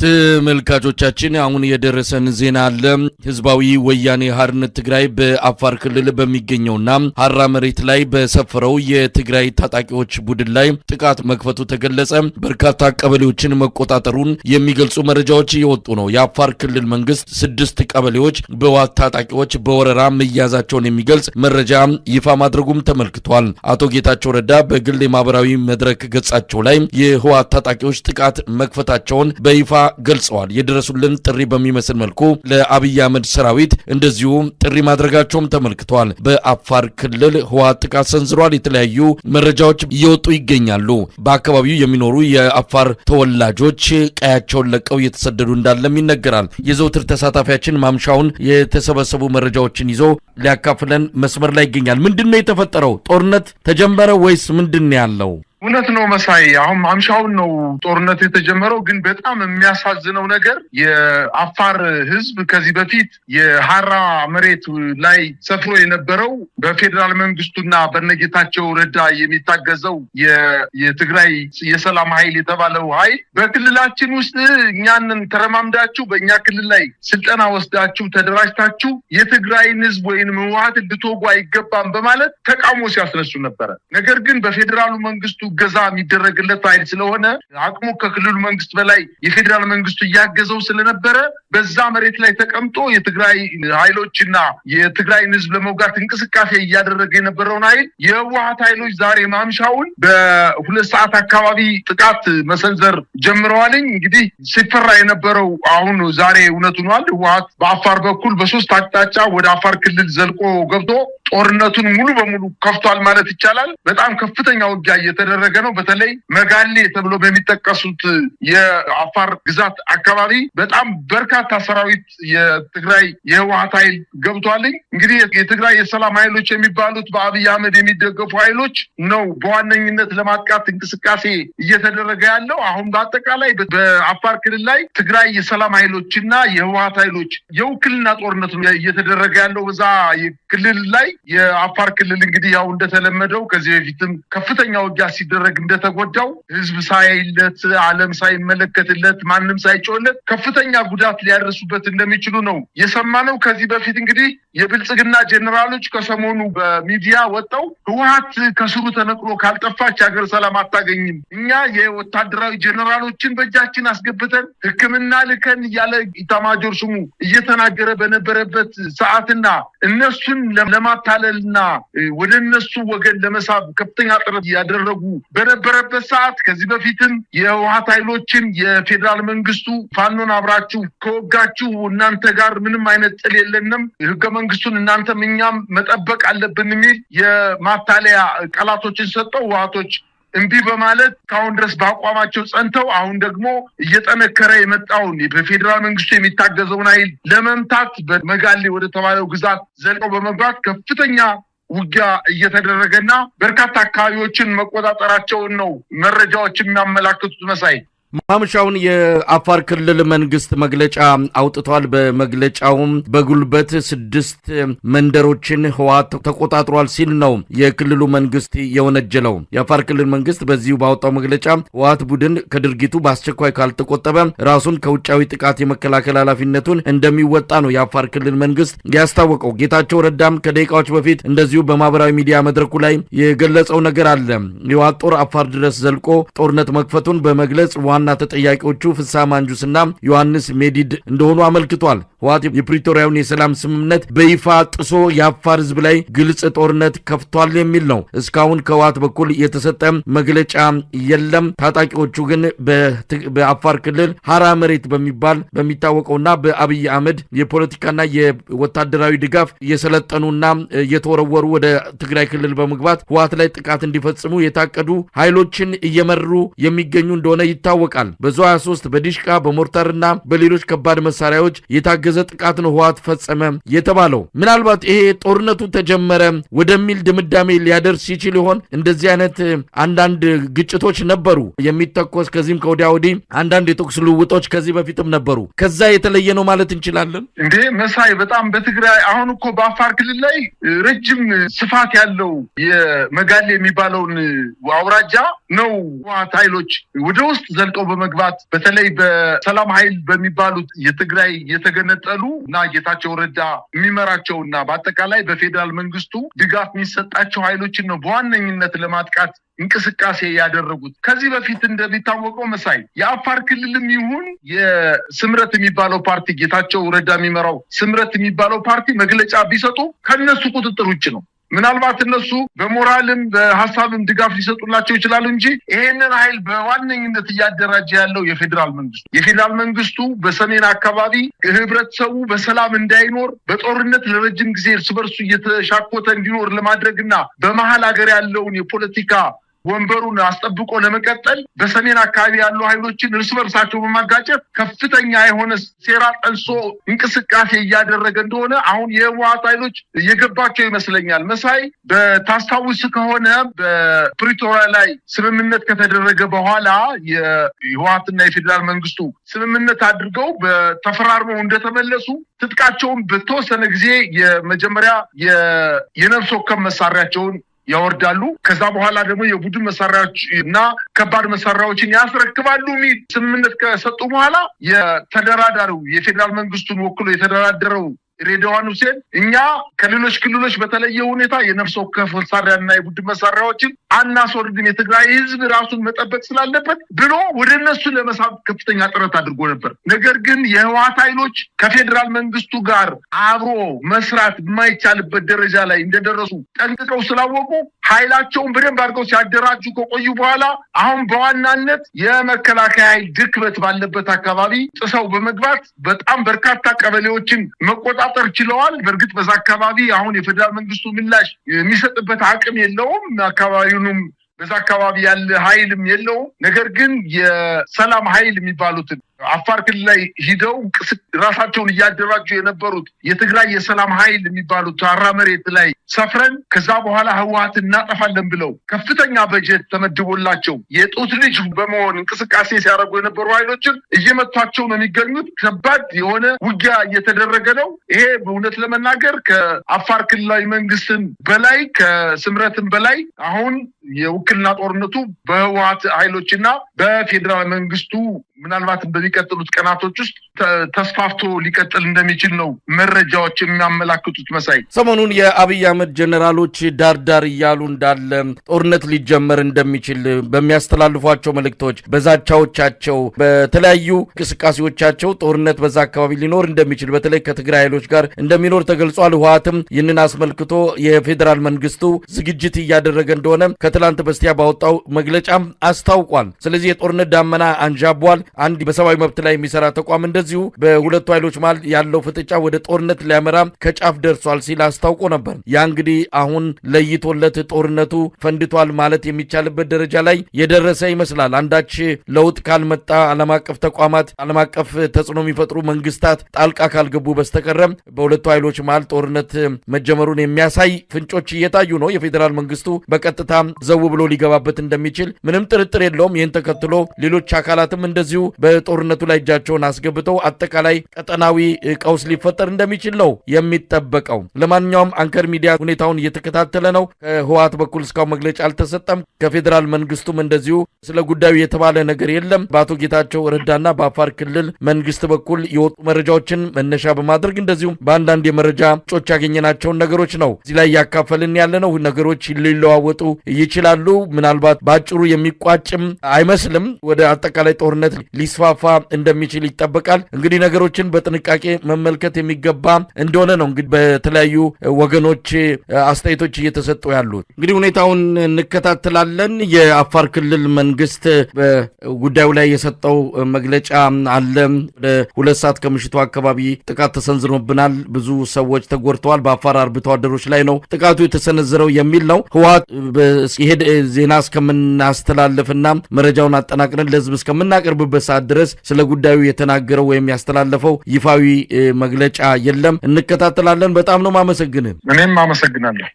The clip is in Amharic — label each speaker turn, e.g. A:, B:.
A: ተመልካቾቻችን አሁን የደረሰን ዜና አለ። ህዝባዊ ወያኔ ሓርነት ትግራይ በአፋር ክልል በሚገኘውና ሐራ መሬት ላይ በሰፈረው የትግራይ ታጣቂዎች ቡድን ላይ ጥቃት መክፈቱ ተገለጸ። በርካታ ቀበሌዎችን መቆጣጠሩን የሚገልጹ መረጃዎች እየወጡ ነው። የአፋር ክልል መንግስት 6 ቀበሌዎች በህወሓት ታጣቂዎች በወረራ መያዛቸውን የሚገልጽ መረጃ ይፋ ማድረጉም ተመልክቷል። አቶ ጌታቸው ረዳ በግል የማህበራዊ መድረክ ገጻቸው ላይ የህወሓት ታጣቂዎች ጥቃት መክፈታቸውን በይፋ ገልጸዋል። የደረሱልን ጥሪ በሚመስል መልኩ ለአብይ አህመድ ሰራዊት እንደዚሁ ጥሪ ማድረጋቸውም ተመልክቷል። በአፋር ክልል ህወሓት ጥቃት ሰንዝሯል። የተለያዩ መረጃዎች እየወጡ ይገኛሉ። በአካባቢው የሚኖሩ የአፋር ተወላጆች ቀያቸውን ለቀው እየተሰደዱ እንዳለም ይነገራል። የዘውትር ተሳታፊያችን ማምሻውን የተሰበሰቡ መረጃዎችን ይዞ ሊያካፍለን መስመር ላይ ይገኛል። ምንድነው የተፈጠረው? ጦርነት ተጀመረ ወይስ ምንድነው ያለው?
B: እውነት ነው መሳይ፣ አሁን ማምሻውን ነው ጦርነት የተጀመረው። ግን በጣም የሚያሳዝነው ነገር የአፋር ህዝብ ከዚህ በፊት የሐራ መሬት ላይ ሰፍሮ የነበረው በፌዴራል መንግስቱና በነጌታቸው ረዳ የሚታገዘው የትግራይ የሰላም ኃይል የተባለው ኃይል በክልላችን ውስጥ እኛንን ተረማምዳችሁ በእኛ ክልል ላይ ስልጠና ወስዳችሁ ተደራጅታችሁ የትግራይን ህዝብ ወይንም ህወሓት እንድትወጉ አይገባም በማለት ተቃውሞ ሲያስነሱ ነበረ። ነገር ግን በፌዴራሉ መንግስቱ ገዛ የሚደረግለት ኃይል ስለሆነ አቅሙ ከክልሉ መንግስት በላይ የፌዴራል መንግስቱ እያገዘው ስለነበረ በዛ መሬት ላይ ተቀምጦ የትግራይ ኃይሎችና የትግራይን ህዝብ ለመውጋት እንቅስቃሴ እያደረገ የነበረውን ኃይል የህወሓት ኃይሎች ዛሬ ማምሻውን በ2 ሰዓት አካባቢ ጥቃት መሰንዘር ጀምረዋልኝ። እንግዲህ ሲፈራ የነበረው አሁን ዛሬ እውነት ሆኗል። ህወሓት በአፋር በኩል በ3 አቅጣጫ ወደ አፋር ክልል ዘልቆ ገብቶ ጦርነቱን ሙሉ በሙሉ ከፍቷል ማለት ይቻላል። በጣም ከፍተኛ ውጊያ እየተደረገ ነው። በተለይ መጋሌ ተብሎ በሚጠቀሱት የአፋር ግዛት አካባቢ በጣም በርካታ ሰራዊት የትግራይ የህወሓት ኃይል ገብቷልኝ። እንግዲህ የትግራይ የሰላም ኃይሎች የሚባሉት በአብይ አህመድ የሚደገፉ ኃይሎች ነው በዋነኝነት ለማጥቃት እንቅስቃሴ እየተደረገ ያለው። አሁን በአጠቃላይ በአፋር ክልል ላይ ትግራይ የሰላም ኃይሎችና የህወሓት ኃይሎች የውክልና ጦርነት እየተደረገ ያለው በዛ ክልል ላይ። የአፋር ክልል እንግዲህ ያው እንደተለመደው ከዚህ በፊትም ከፍተኛ ውጊያ ሲደረግ እንደተጎዳው ህዝብ ሳይለት ዓለም ሳይመለከትለት ማንም ሳይጮህለት ከፍተኛ ጉዳት ሊያደርሱበት እንደሚችሉ ነው የሰማነው። ከዚህ በፊት እንግዲህ የብልጽግና ጄኔራሎች ከሰሞኑ በሚዲያ ወጣው ህወሓት ከስሩ ተነቅሎ ካልጠፋች ሀገር ሰላም አታገኝም፣ እኛ የወታደራዊ ጄኔራሎችን በእጃችን አስገብተን ሕክምና ልከን እያለ ኢታማጆር ሹሙ እየተናገረ በነበረበት ሰዓትና እነሱን ለማታለልና ወደ እነሱ ወገን ለመሳብ ከፍተኛ ጥረት ያደረጉ በነበረበት ሰዓት ከዚህ በፊትም የህወሓት ኃይሎችን የፌዴራል መንግስቱ ፋኖን አብራችሁ ከወጋችሁ እናንተ ጋር ምንም አይነት ጥል የለንም፣ ህገ መንግስቱን እናንተም እኛም መጠበቅ አለብን የሚል የማታለያ ቃላቶችን ሰጠው። ህወሓቶች እምቢ በማለት ካሁን ድረስ በአቋማቸው ጸንተው አሁን ደግሞ እየጠነከረ የመጣውን በፌዴራል መንግስቱ የሚታገዘውን ኃይል ለመምታት በመጋሌ ወደ ተባለው ግዛት ዘልቀው በመግባት ከፍተኛ ውጊያ እየተደረገና በርካታ አካባቢዎችን መቆጣጠራቸውን ነው መረጃዎች የሚያመላክቱት መሳይ።
A: ማምሻውን የአፋር ክልል መንግስት መግለጫ አውጥቷል። በመግለጫውም በጉልበት 6 መንደሮችን ህወሓት ተቆጣጥሯል ሲል ነው የክልሉ መንግስት የወነጀለው። የአፋር ክልል መንግስት በዚሁ ባወጣው መግለጫ ህወሓት ቡድን ከድርጊቱ በአስቸኳይ ካልተቆጠበ ራሱን ከውጫዊ ጥቃት የመከላከል ኃላፊነቱን እንደሚወጣ ነው የአፋር ክልል መንግስት ያስታወቀው። ጌታቸው ረዳም ከደቂቃዎች በፊት እንደዚሁ በማህበራዊ ሚዲያ መድረኩ ላይ የገለጸው ነገር አለ። የህወሓት ጦር አፋር ድረስ ዘልቆ ጦርነት መክፈቱን በመግለጽ ዋና ተጠያቂዎቹ ፍስሐ ማንጁስና ዮሐንስ ሜዲድ እንደሆኑ አመልክቷል። ህወሓት የፕሪቶሪያውን የሰላም ስምምነት በይፋ ጥሶ የአፋር ህዝብ ላይ ግልጽ ጦርነት ከፍቷል የሚል ነው። እስካሁን ከህወሓት በኩል የተሰጠ መግለጫ የለም። ታጣቂዎቹ ግን በአፋር ክልል ሐራ መሬት በሚታወቀውና በአብይ አህመድ የፖለቲካና የወታደራዊ ድጋፍ እየሰለጠኑና እየተወረወሩ ወደ ትግራይ ክልል በመግባት ህወሓት ላይ ጥቃት እንዲፈጽሙ የታቀዱ ኃይሎችን እየመሩ የሚገኙ እንደሆነ ይታወቃል። በዙ 23 በዲሽቃ በሞርታርና በሌሎች ከባድ መሳሪያዎች የታገዘ ያወገዘ ጥቃት ነው ህወሓት ፈጸመ የተባለው። ምናልባት ይሄ ጦርነቱ ተጀመረ ወደሚል ድምዳሜ ሊያደርስ ይችል ይሆን? እንደዚህ አይነት አንዳንድ ግጭቶች ነበሩ የሚተኮስ ከዚህም ከወዲያ ወዲህ አንዳንድ የተኩስ ልውውጦች ከዚህ በፊትም ነበሩ። ከዛ የተለየ ነው ማለት እንችላለን
B: እንዴ? መሳይ በጣም በትግራይ አሁን እኮ በአፋር ክልል ላይ ረጅም ስፋት ያለው የመጋሌ የሚባለውን አውራጃ ነው ህወሓት ኃይሎች ወደ ውስጥ ዘልቀው በመግባት በተለይ በሰላም ኃይል በሚባሉት የትግራይ የተገነጠሉ እና ጌታቸው ረዳ የሚመራቸውና በአጠቃላይ በፌዴራል መንግስቱ ድጋፍ የሚሰጣቸው ኃይሎችን ነው በዋነኝነት ለማጥቃት እንቅስቃሴ ያደረጉት። ከዚህ በፊት እንደሚታወቀው መሳይ የአፋር ክልልም ይሁን የስምረት የሚባለው ፓርቲ ጌታቸው ረዳ የሚመራው ስምረት የሚባለው ፓርቲ መግለጫ ቢሰጡ ከነሱ ቁጥጥር ውጭ ነው። ምናልባት እነሱ በሞራልም በሀሳብም ድጋፍ ሊሰጡላቸው ይችላሉ እንጂ ይሄንን ኃይል በዋነኝነት እያደራጀ ያለው የፌዴራል መንግስቱ በሰሜን አካባቢ ህብረተሰቡ በሰላም እንዳይኖር በጦርነት ለረጅም ጊዜ እርስ በርሱ እየተሻኮተ እንዲኖር ለማድረግና በመሀል ሀገር ያለውን የፖለቲካ ወንበሩን አስጠብቆ ለመቀጠል በሰሜን አካባቢ ያሉ ኃይሎችን እርስ በርሳቸው በማጋጨት ከፍተኛ የሆነ ሴራ ጠንሶ እንቅስቃሴ እያደረገ እንደሆነ አሁን የህወሓት ኃይሎች እየገባቸው ይመስለኛል። መሳይ በታስታውስ ከሆነ በፕሪቶሪያ ላይ ስምምነት ከተደረገ በኋላ የህወሓትና የፌዴራል መንግስቱ ስምምነት አድርገው በተፈራርመው እንደተመለሱ ትጥቃቸውን በተወሰነ ጊዜ የመጀመሪያ የነፍስ ወከፍ መሳሪያቸውን ያወርዳሉ። ከዛ በኋላ ደግሞ የቡድን መሳሪያዎች እና ከባድ መሳሪያዎችን ያስረክባሉ የሚል ስምምነት ከሰጡ በኋላ የተደራዳሪው የፌዴራል መንግስቱን ወክሎ የተደራደረው ሬድዋን ሁሴን እኛ ከሌሎች ክልሎች በተለየ ሁኔታ የነፍስ ወከፍ መሳሪያና የቡድን መሳሪያዎችን አናስወርድም፣ የትግራይ ህዝብ ራሱን መጠበቅ ስላለበት ብሎ ወደ እነሱ ለመሳብ ከፍተኛ ጥረት አድርጎ ነበር። ነገር ግን የህወሓት ኃይሎች ከፌዴራል መንግስቱ ጋር አብሮ መስራት የማይቻልበት ደረጃ ላይ እንደደረሱ ጠንቅቀው ስላወቁ ኃይላቸውን በደንብ አድርገው ሲያደራጁ ከቆዩ በኋላ አሁን በዋናነት የመከላከያ ኃይል ድክመት ባለበት አካባቢ ጥሰው በመግባት በጣም በርካታ ቀበሌዎችን መቆጣጠር ችለዋል። በእርግጥ በዛ አካባቢ አሁን የፌዴራል መንግስቱ ምላሽ የሚሰጥበት አቅም የለውም። አካባቢውንም በዛ አካባቢ ያለ ኃይልም የለውም። ነገር ግን የሰላም ኃይል የሚባሉትን አፋር ክልል ላይ ሂደው ራሳቸውን እያደራጁ የነበሩት የትግራይ የሰላም ኃይል የሚባሉት አራ መሬት ላይ ሰፍረን ከዛ በኋላ ህወሓት እናጠፋለን ብለው ከፍተኛ በጀት ተመድቦላቸው የጡት ልጅ በመሆን እንቅስቃሴ ሲያደርጉ የነበሩ ኃይሎችን እየመቷቸው ነው የሚገኙት። ከባድ የሆነ ውጊያ እየተደረገ ነው። ይሄ በእውነት ለመናገር ከአፋር ክልላዊ መንግስትን በላይ ከስምረትን በላይ አሁን የውክልና ጦርነቱ በህወሓት ኃይሎችና በፌዴራል መንግስቱ ምናልባትም በሚቀጥሉት ቀናቶች ውስጥ ተስፋፍቶ ሊቀጥል እንደሚችል ነው መረጃዎች የሚያመላክቱት። መሳይ
A: ሰሞኑን የአብይ አህመድ ጀነራሎች ዳርዳር እያሉ እንዳለ ጦርነት ሊጀመር እንደሚችል በሚያስተላልፏቸው መልእክቶች፣ በዛቻዎቻቸው፣ በተለያዩ እንቅስቃሴዎቻቸው ጦርነት በዛ አካባቢ ሊኖር እንደሚችል በተለይ ከትግራይ ኃይሎች ጋር እንደሚኖር ተገልጿል። ህወሓትም ይህንን አስመልክቶ የፌዴራል መንግስቱ ዝግጅት እያደረገ እንደሆነ ከትላንት በስቲያ ባወጣው መግለጫም አስታውቋል። ስለዚህ የጦርነት ዳመና አንዣቧል። አንድ በሰብአዊ መብት ላይ የሚሰራ ተቋም እንደዚሁ በሁለቱ ኃይሎች መሃል ያለው ፍጥጫ ወደ ጦርነት ሊያመራ ከጫፍ ደርሷል ሲል አስታውቆ ነበር። ያ እንግዲህ አሁን ለይቶለት ጦርነቱ ፈንድቷል ማለት የሚቻልበት ደረጃ ላይ የደረሰ ይመስላል። አንዳች ለውጥ ካልመጣ ዓለም አቀፍ ተቋማት፣ ዓለም አቀፍ ተጽዕኖ የሚፈጥሩ መንግስታት ጣልቃ ካልገቡ በስተቀረም በሁለቱ ኃይሎች መሃል ጦርነት መጀመሩን የሚያሳይ ፍንጮች እየታዩ ነው። የፌዴራል መንግስቱ በቀጥታ ዘው ብሎ ሊገባበት እንደሚችል ምንም ጥርጥር የለውም። ይህን ተከትሎ ሌሎች አካላትም እንደዚሁ በጦርነቱ ላይ እጃቸውን አስገብተው አጠቃላይ ቀጠናዊ ቀውስ ሊፈጠር እንደሚችል ነው የሚጠበቀው። ለማንኛውም አንከር ሚዲያ ሁኔታውን እየተከታተለ ነው። ከህወሓት በኩል እስካሁን መግለጫ አልተሰጠም። ከፌዴራል መንግስቱም እንደዚሁ ስለ ጉዳዩ የተባለ ነገር የለም። በአቶ ጌታቸው ረዳና በአፋር ክልል መንግስት በኩል የወጡ መረጃዎችን መነሻ በማድረግ እንደዚሁም በአንዳንድ የመረጃ ምንጮች ያገኘናቸውን ነገሮች ነው እዚህ ላይ እያካፈልን ያለ ነው። ነገሮች ሊለዋወጡ ይችላሉ። ምናልባት በአጭሩ የሚቋጭም አይመስልም። ወደ አጠቃላይ ጦርነት ሊስፋፋ እንደሚችል ይጠበቃል። እንግዲህ ነገሮችን በጥንቃቄ መመልከት የሚገባ እንደሆነ ነው እንግዲህ በተለያዩ ወገኖች አስተያየቶች እየተሰጡ ያሉት። እንግዲህ ሁኔታውን እንከታተላለን። የአፋር ክልል መንግስት በጉዳዩ ላይ የሰጠው መግለጫ አለ። ወደ 2 ሰዓት ከምሽቱ አካባቢ ጥቃት ተሰንዝሮብናል፣ ብዙ ሰዎች ተጎድተዋል፣ በአፋር አርብቶ አደሮች ላይ ነው ጥቃቱ የተሰነዘረው የሚል ነው። ህወሓት ይሄ ዜና እስከምናስተላልፍና መረጃውን አጠናቅረን ለህዝብ እስከምናቀርብ እስካለበት ሰዓት ድረስ ስለ ጉዳዩ የተናገረው ወይም ያስተላለፈው ይፋዊ መግለጫ የለም። እንከታተላለን። በጣም ነው ማመሰግንህ።
B: እኔም አመሰግናለሁ።